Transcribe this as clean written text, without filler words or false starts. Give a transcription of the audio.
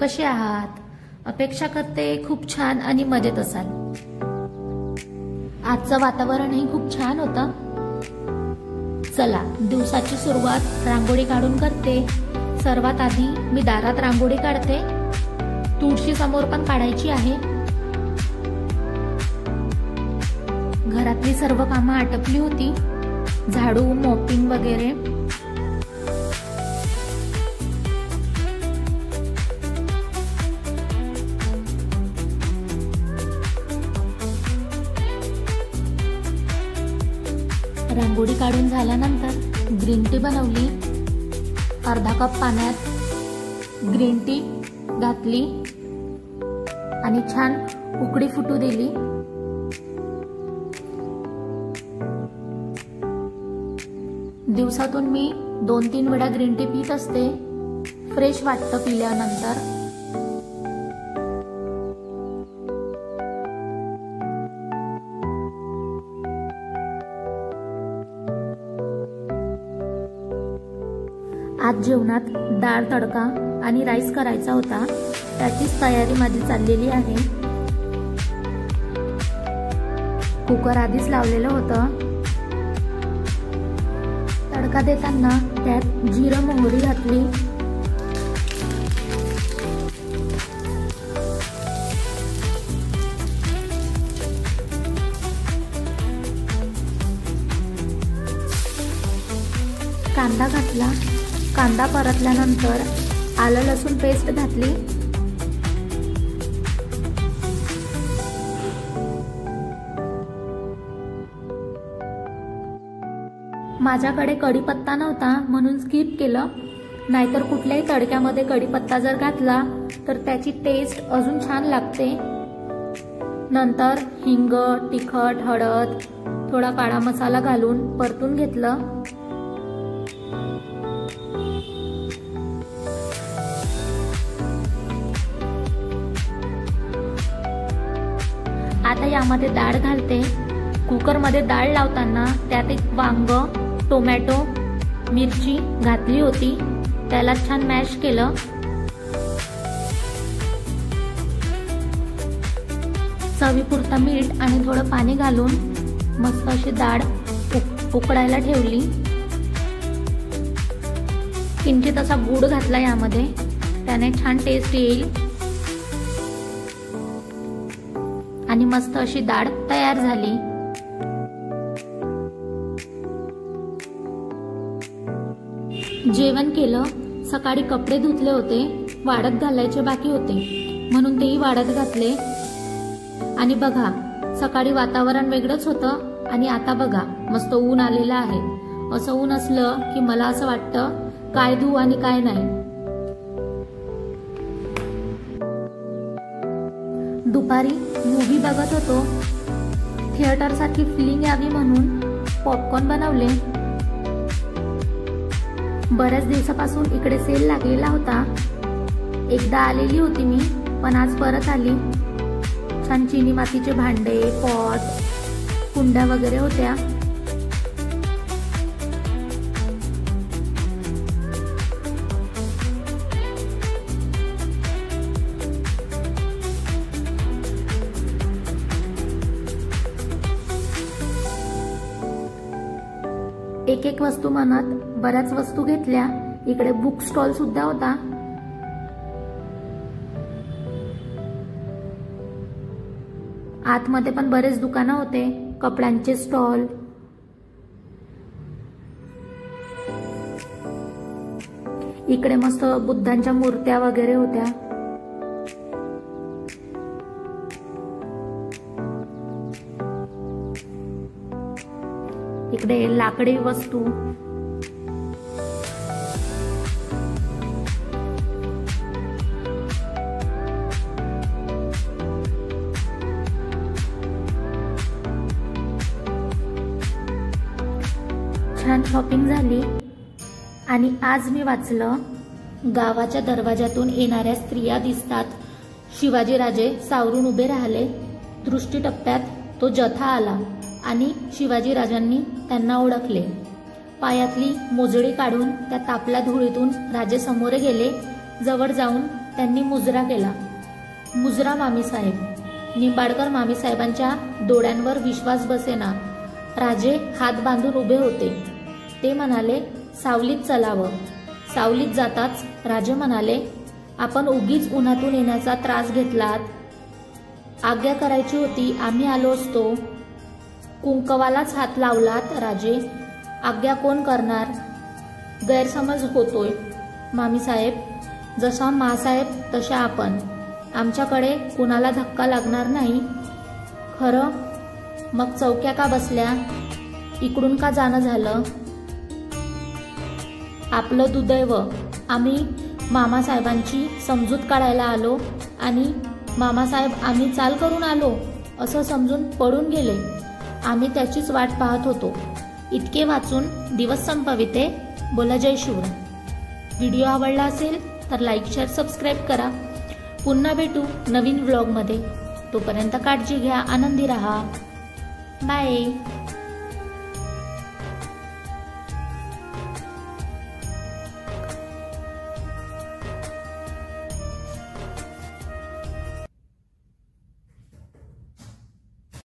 कसे आहात? अपेक्षा करते खूप छान आणि मजेत असाल। आजचं वातावरणही खूप छान होतं। चला दिवसाची सुरुवात रांगोळी काढून करते। सर्वात आधी मी दारात रांगोळी काढते। तुळशी समोर पण काढायची आहे। घरातली सर्व कामं आटपली होती, झाडू मॉपिंग वगैरे। रांगोळी काढून झाल्यानंतर ग्रीन टी बनवली। अर्धा कप पाण्यात ग्रीन टी घातली आणि छान उकळी फुटू दिली। दिवसातून मी 2-3 वेळा ग्रीन टी पीत असते। फ्रेश वाटतं पिल्यानंतर। आज जेवणात डाळ तडका आणि राईस करायचा होता, त्याचीच तयारी माझी चाललेली आहे। कुकर आधीच लावलेलं होतं। तडका देताना त्यात जिरं मोहरी घातली। कांदा घातला। कांदा परतल्यानंतर आलं लसूण पेस्ट घातली। माझ्याकडे कढीपत्ता नव्हता म्हणून स्किप केलं, नाहीतर कुठल्याही तडक्यामध्ये कढीपत्ता जर घातला तर त्याची टेस्ट अजून छान लागते। नंतर हिंग, तिखट, हळद, थोडा काळा मसाला घालून परतून घेतलं। आता यामध्ये डाळ घालते। कुकरमध्ये डाळ लावताना त्यात एक वांग, टोमॅटो, मिरची घातली होती, त्याला छान मॅश केलं। चवीपुरता मीठ आणि थोडं पाणी घालून मस्त अशी डाळ उकडायला ठेवली। किंचित असा गूळ घातला यामध्ये, त्याने छान टेस्ट येईल आणि मस्त अशी डाळ तयार झाली। जेवण केलं। सकाळी कपडे धुतले होते, वाळत घालायचे बाकी होते म्हणून तेही वाळत घातले। आणि बघा, सकाळी वातावरण वेगळंच होतं आणि आता बघा मस्त ऊन आलेलं आहे। असं ऊन असलं की मला असं वाटतं काय धुवू आणि काय नाही। दुपारी मूव्ही बघत होतो। थिएटर सारखी फिलिंग यावी म्हणून पॉपकॉर्न बनवले। बऱ्याच दिवसापासून इकडे सेल लागलेला होता। एकदा आलेली होती मी, पण आज परत आली। छान चिनी मातीचे भांडे, पॉट, कुंड्या वगैरे होत्या। एक वस्तू म्हणत बऱ्याच वस्तू घेतल्या। इकडे बुक स्टॉल सुद्धा होता। आतमध्ये पण बरेच दुकानं होते, कपड्यांचे स्टॉल। इकडे मस्त बुद्धांच्या मूर्त्या वगैरे होत्या। इकडे लाकडी वस्तू, छान शॉपिंग झाली। आणि आज मी वाचलं, गावाच्या दरवाजातून येणाऱ्या स्त्रिया दिसतात, शिवाजीराजे सावरून उभे राहिले। दृष्टी टप्प्यात तो जथा आला आणि शिवाजीराजांनी त्यांना ओळखले। पायातली मोजडी काढून त्या तापल्या धुळीतून राजे समोर गेले। जवळ जाऊन त्यांनी मुजरा केला. मुजरा मामीसाहेब. निंबाळकर मामीसाहेबांच्या डोळ्यांवर विश्वास बसेना. राजे हात बांधून उभे होते. ते म्हणाले, सावलीत चलावं. सावलीत जाताच राजे म्हणाले, आपण उगीच उन्हातून येण्याचा त्रास घेतलात. आज्ञा करायची होती, आम्ही आलो असतो. कुंकवालाच हात लावलात राजे. आज्ञा कोण करणार? गैरसमज होतोय मामीसाहेब. जसा मासाहेब तशा आपण. आमच्याकडे कुणाला धक्का लागणार नाही. खरं? मग चौक्या का बसल्या? इकडून का जाणं झालं? आपलं दुर्दैव. आम्ही मामासाहेबांची समजूत काढायला आलो आणि मामासाहेब आम्ही चाल करून आलो असं समजून पडून गेले. आम्ही त्याचीच वाट पाहत होतो. इतके वाचून दिवस संपविते. बोला जय शिवराय. व्हिडिओ आवडला असेल तर लाईक, शेअर, सबस्क्राईब करा. पुन्हा भेटू नवीन व्लॉगमध्ये. तोपर्यंत काळजी घ्या, आनंदी राहा. बाय.